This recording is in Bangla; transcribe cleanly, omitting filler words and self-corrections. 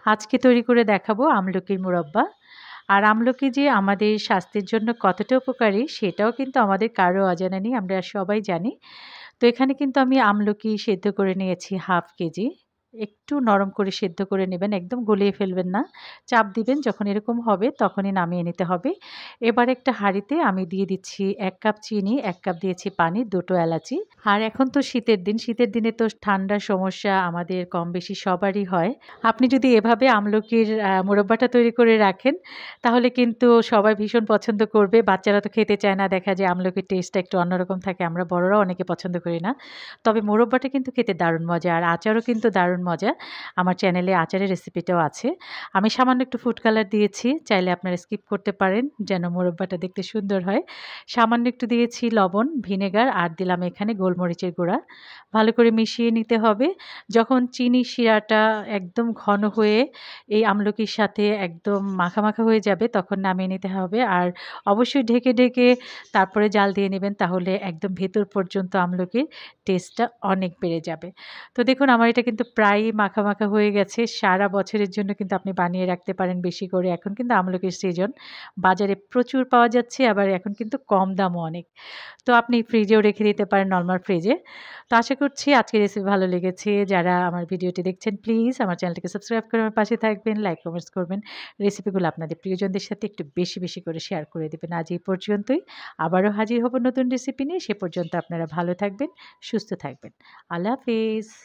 আজকে তৈরি করে দেখাবো আমলকির মুরব্বা। আর আমলকি যে আমাদের স্বাস্থ্যের জন্য কতটা উপকারী সেটাও কিন্তু আমাদের কারো অজানা নেই, আমরা সবাই জানি। তো এখানে কিন্তু আমি আমলকি সেদ্ধ করে নিয়েছি 1/2 কেজি। একটু নরম করে সেদ্ধ করে নেবেন, একদম গলিয়ে ফেলবেন না। চাপ দিবেন যখন এরকম হবে তখনই নামিয়ে নিতে হবে। এবার একটা হাঁড়িতে আমি দিয়ে দিচ্ছি ১ কাপ চিনি, ১ কাপ দিয়েছি পানি, ২ টো এলাচি। আর এখন তো শীতের দিন, শীতের দিনে তো ঠান্ডার সমস্যা আমাদের কম বেশি সবারই হয়। আপনি যদি এভাবে আমলকির মুরব্বাটা তৈরি করে রাখেন তাহলে কিন্তু সবাই ভীষণ পছন্দ করবে। বাচ্চারা তো খেতে চায় না, দেখা যায় আমলকির টেস্টটা একটু অন্যরকম থাকে। আমরা বড়রাও অনেকে পছন্দ করি না। তবে মোরব্বাটা কিন্তু খেতে দারুণ মজা, আর আচারও কিন্তু দারুণ মজা। আমার চ্যানেলে আচারের রেসিপিটাও আছে। আমি সামান্য একটু ফুড কালার দিয়েছি, চাইলে আপনারা স্কিপ করতে পারেন যেন মোরব্বাটা দেখতে সুন্দর হয়। সামান্য একটু দিয়েছি লবণ, ভিনেগার আর দিলাম এখানে গোলমরিচের গুঁড়া। ভালো করে মিশিয়ে নিতে হবে। যখন চিনি শিরাটা একদম ঘন হয়ে এই আমলকির সাথে একদম মাখা, মাখা হয়ে যাবে তখন নামিয়ে নিতে হবে। আর অবশ্যই ঢেকে, ঢেকে তারপরে জাল দিয়ে নেবেন, তাহলে একদম ভেতর পর্যন্ত আমলকির টেস্টটা অনেক বেড়ে যাবে। তো দেখুন আমার এটা কিন্তু প্রায়ই মাখা, মাখা হয়ে গেছে। সারা বছরের জন্য কিন্তু আপনি বানিয়ে রাখতে পারেন বেশি করে। এখন কিন্তু আমলকির সিজন। বাজারে প্রচুর পাওয়া যাচ্ছে, আবার এখন কিন্তু কম দামও অনেক। তো আপনি ফ্রিজেও রেখে দিতে পারেন, নরমাল ফ্রিজে। তো আশা করছি আজকের রেসিপি ভালো লেগেছে। যারা আমার ভিডিওটি দেখছেন প্লিজ আমার চ্যানেলটিকে সাবস্ক্রাইব করে আমার পাশে থাকবেন, লাইক কমেন্টস করবেন। রেসিপিগুলো আপনাদের প্রিয়জনদের সাথে একটু বেশি, বেশি করে শেয়ার করে দিবেন। আজ এই পর্যন্তই। আবারও হাজির হব নতুন রেসিপি নিয়ে। সে পর্যন্ত আপনারা ভালো থাকবেন, সুস্থ থাকবেন। আল্লাহ হাফেজ।